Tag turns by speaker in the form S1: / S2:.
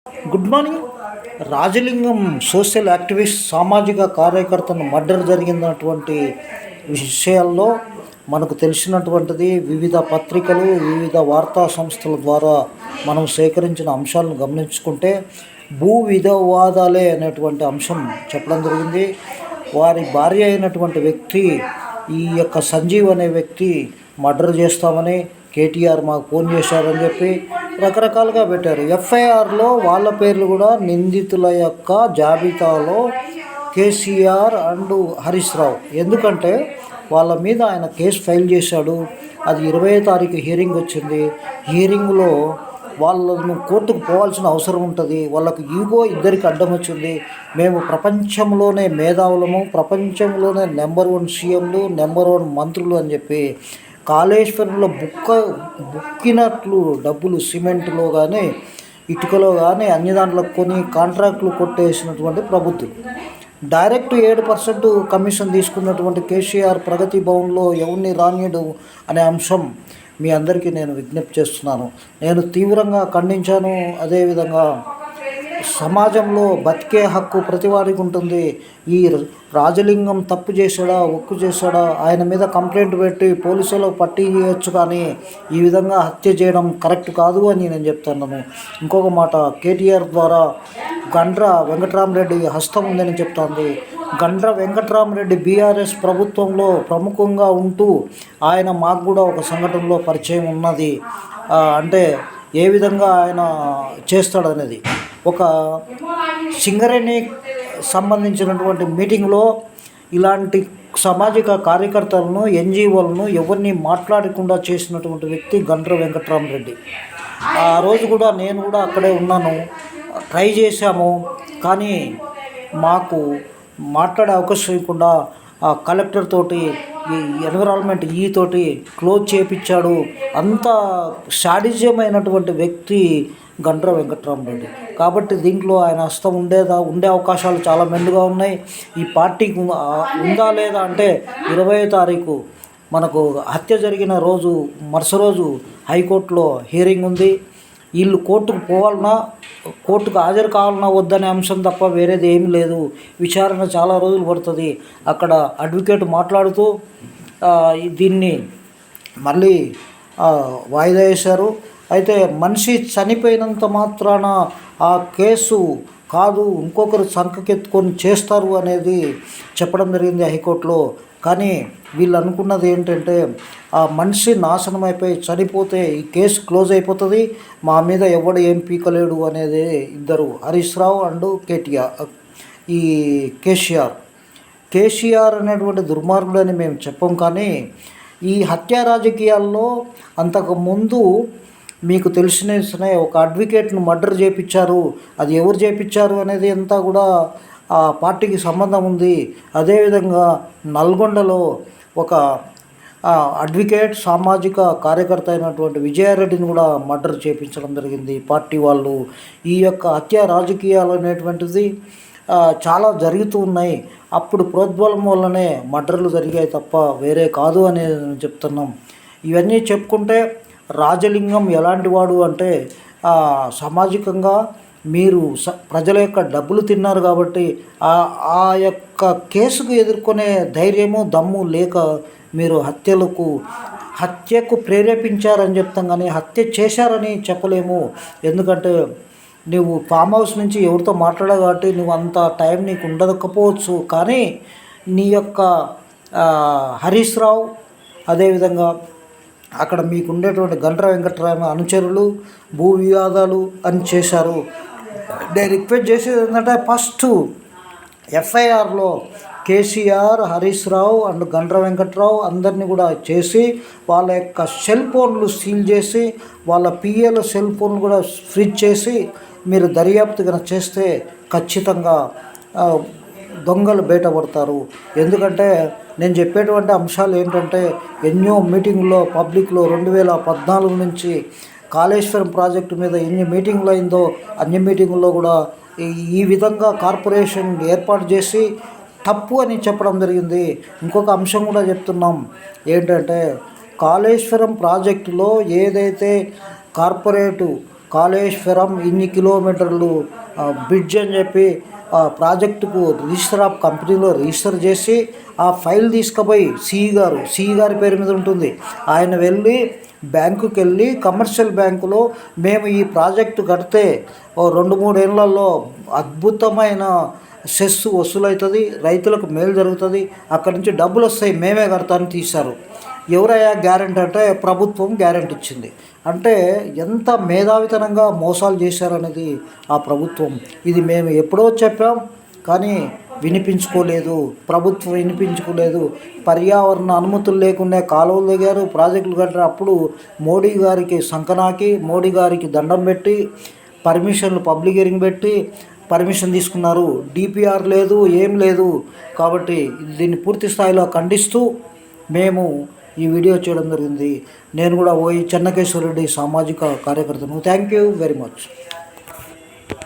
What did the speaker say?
S1: Good morning. Rajalingam social activist సామాజిక కార్యకర్తను murder జరిగినటువంటి విషయాల్లో మనకు తెలిసినటువంటిది వివిధ పత్రికలు వివిధ వార్తా సంస్థల ద్వారా మనం సేకరించిన అంశాలను గమనించుకుంటే భూ వివాదాలే అనేటువంటి అంశం చెప్పడం జరిగింది. వారి భార్య అయినటువంటి వ్యక్తి ఈ యొక్క సంజీవ్ అనే వ్యక్తి మర్డర్ చేస్తామని కేటీఆర్ మాకు ఫోన్ చేశారని చెప్పి రకరకాలుగా పెట్టారు. ఎఫ్ఐఆర్లో వాళ్ళ పేర్లు కూడా నిందితుల యొక్క జాబితాలో కేసీఆర్ అండ్ హరీష్ రావు. ఎందుకంటే వాళ్ళ మీద ఆయన కేసు ఫైల్ చేశాడు. అది 20వ తారీఖు హియరింగ్ వచ్చింది. హియరింగ్లో వాళ్ళను కోర్టుకు పోవాల్సిన అవసరం ఉంటుంది. వాళ్ళకు ఈగో ఇద్దరికి అడ్డం వచ్చింది. మేము ప్రపంచంలోనే మేధావులము, ప్రపంచంలోనే నెంబర్ 1 సీఎంలు, నెంబర్ 1 మంత్రులు అని చెప్పి కాళేశ్వరంలో బుక్కినట్లు డబ్బులు సిమెంట్లో కానీ ఇటుకలో కానీ అన్ని దాంట్లో కొని కాంట్రాక్టులు కొట్టేసినటువంటి ప్రభుత్వం. డైరెక్ట్ 7% కమిషన్ తీసుకున్నటువంటి కేసీఆర్ ప్రగతి భవన్లో ఎవరిని రానియడు అనే అంశం మీ అందరికీ నేను విజ్ఞప్తి చేస్తున్నాను. నేను తీవ్రంగా ఖండించాను. అదేవిధంగా సమాజంలో బతికే హక్కు ప్రతివారికి ఉంటుంది. ఈ రాజలింగం తప్పు చేశాడా, ఒక్కు చేశాడా, ఆయన మీద కంప్లైంట్ పెట్టి పోలీసులు పట్టి చేయొచ్చు, కానీ ఈ విధంగా హత్య చేయడం కరెక్ట్ కాదు అని నేను చెప్తున్నాను. ఇంకొక మాట, కేటీఆర్ ద్వారా గండ్ర వెంకట్రామరెడ్డి హస్తం ఉందని చెప్తోంది. గండ్ర వెంకట్రామరెడ్డి బీఆర్ఎస్ ప్రభుత్వంలో ప్రముఖంగా ఉంటూ ఆయన మాకు కూడా ఒక సంఘటనలో పరిచయం ఉన్నది. అంటే ఏ విధంగా ఆయన చేస్తాడనేది ఒక సింగరేణి సంబంధించినటువంటి మీటింగ్లో ఇలాంటి సామాజిక కార్యకర్తలను, ఎన్జిఓలను ఎవరిని మాట్లాడకుండా చేసినటువంటి వ్యక్తి గండ్ర వెంకట్రామరెడ్డి. ఆ రోజు కూడా నేను కూడా అక్కడే ఉన్నాను. ట్రై చేశాము, కానీ మాకు మాట్లాడే అవకాశం ఇవ్వకుండా కలెక్టర్ తోటి, ఈ ఎన్విరాన్మెంట్ తోటి క్లోజ్ చేయించాడు. అంత శాడిజమైనటువంటి వ్యక్తి గండ్ర వెంకట్రామరెడ్డి. కాబట్టి దీంట్లో ఆయన హస్తం ఉండే అవకాశాలు చాలా మెండుగా ఉన్నాయి. ఈ పార్టీకి ఉందా లేదా అంటే 20వ తారీఖు మనకు హత్య జరిగిన రోజు మరుస రోజు హైకోర్టులో హియరింగ్ ఉంది. వీళ్ళు కోర్టుకు పోవాలన్నా, కోర్టుకు హాజరు కావాలన్నా వద్దనే అంశం తప్ప వేరేది ఏమీ లేదు. విచారణ చాలా రోజులు పడుతుంది. అక్కడ అడ్వకేట్ మాట్లాడుతూ దీన్ని మళ్ళీ వాయిదా వేశారు. అయితే మనిషి చనిపోయినంత మాత్రాన ఆ కేసు కాదు, ఇంకొకరు సంకకెత్తుకొని చేస్తారు అనేది చెప్పడం జరిగింది హైకోర్టులో. కానీ వీళ్ళు అనుకున్నది ఏంటంటే ఆ మనిషి నాశనం అయిపోయి చనిపోతే ఈ కేసు క్లోజ్ అయిపోతుంది, మా మీద ఎవడు ఏం పీకలేడు అనేది ఇద్దరు, హరీష్ రావు అండ్ ఈ కేసీఆర్ అనేటువంటి దుర్మార్గుడు అని మేము చెప్పం. కానీ ఈ హత్యా రాజకీయాల్లో అంతకుముందు మీకు తెలిసిన ఒక అడ్వకేట్ను మర్డర్ చేయించారు. అది ఎవరు చేయించారు అనేది అంతా కూడా ఆ పార్టీకి సంబంధం ఉంది. అదేవిధంగా నల్గొండలో ఒక అడ్వకేట్ సామాజిక కార్యకర్త అయినటువంటి విజయారెడ్డిని కూడా మర్డర్ చేయించడం జరిగింది పార్టీ వాళ్ళు. ఈ యొక్క హత్య రాజకీయాలు అనేటువంటిది చాలా జరుగుతూ ఉన్నాయి. అప్పుడు ప్రోద్బలం వల్లనే మర్డర్లు జరిగాయి తప్ప వేరే కాదు అని చెప్తున్నాం. ఇవన్నీ చెప్పుకుంటే రాజలింగం ఎలాంటి వాడు అంటే సామాజికంగా మీరు ప్రజల యొక్క డబ్బులు తిన్నారు కాబట్టి ఆ యొక్క కేసుకు ఎదుర్కొనే ధైర్యము దమ్ము లేక మీరు హత్యకు ప్రేరేపించారని చెప్తాం, కానీ హత్య చేశారని చెప్పలేము. ఎందుకంటే నువ్వు ఫామ్ హౌస్ నుంచి ఎవరితో మాట్లాడావు కాబట్టి నువ్వు అంత టైం నీకు ఉండకపోవచ్చు. కానీ నీ యొక్క హరీష్ రావు, అదేవిధంగా అక్కడ మీకు ఉండేటువంటి గండ్ర వెంకట్రామ అనుచరులు భూ వివాదాలు అని చేశారు. నేను రిక్వెస్ట్ చేసేది ఏంటంటే ఫస్ట్ ఎఫ్ఐఆర్లో కేసీఆర్, హరీష్ రావు అండ్ గండ్ర వెంకట్రావు అందరినీ కూడా చేసి వాళ్ళ యొక్క సెల్ ఫోన్లు సీల్ చేసి వాళ్ళ పిఏల సెల్ ఫోన్లు కూడా ఫ్రీజ్ చేసి మీరు దర్యాప్తు కనుక చేస్తే ఖచ్చితంగా దొంగలు బయటపడతారు. ఎందుకంటే నేను చెప్పేటువంటి అంశాలు ఏంటంటే ఎన్నో మీటింగుల్లో పబ్లిక్లో 2014 నుంచి కాళేశ్వరం ప్రాజెక్టు మీద ఎన్ని మీటింగులు అయిందో అన్ని మీటింగుల్లో కూడా ఈ విధంగా కార్పొరేషన్ ఏర్పాటు చేసి తప్పు అని చెప్పడం జరిగింది. ఇంకొక అంశం కూడా చెప్తున్నాం ఏంటంటే కాళేశ్వరం ప్రాజెక్టులో ఏదైతే కాళేశ్వరం ఇన్ని కిలోమీటర్లు బ్రిడ్జ్ అని చెప్పి ప్రాజెక్టుకు రిజిస్టర్ ఆఫ్ కంపెనీలో రిజిస్టర్ చేసి ఆ ఫైల్ తీసుకుపోయి సిఈ గారి పేరు మీద ఉంటుంది. ఆయన వెళ్ళి బ్యాంకుకి వెళ్ళి కమర్షియల్ బ్యాంకులో మేము ఈ ప్రాజెక్టు కడితే 2-3 ఏళ్లలో అద్భుతమైన సెస్ వసూలవుతుంది, రైతులకు మేలు జరుగుతుంది, అక్కడి నుంచి డబ్బులు వస్తాయి, మేమే కడతామని తీశారు. ఎవరయ్యా గ్యారెంటీ అంటే ప్రభుత్వం గ్యారెంటీ ఇచ్చింది. అంటే ఎంత మేధావితనంగా మోసాలు చేశారనేది ఆ ప్రభుత్వం. ఇది మేము ఎప్పుడో చెప్పాం కానీ వినిపించుకోలేదు, ప్రభుత్వం వినిపించుకోలేదు. పర్యావరణ అనుమతులు లేకుండా కాలువలు దిగారు, ప్రాజెక్టులు కట్టారు. అప్పుడు మోడీ గారికి సంకనాకి, మోడీ గారికి దండం పెట్టి పర్మిషన్లు పబ్లిక్ హియరింగ్ పెట్టి పర్మిషన్ తీసుకున్నారు. డిపిఆర్ లేదు, ఏం లేదు. కాబట్టి దీన్ని పూర్తి స్థాయిలో ఖండిస్తూ మేము ఈ వీడియో చేయడం జరిగింది. నేను కూడా చెన్నకేశ్వర రెడ్డి సామాజిక కార్యకర్తను. Thank you very much.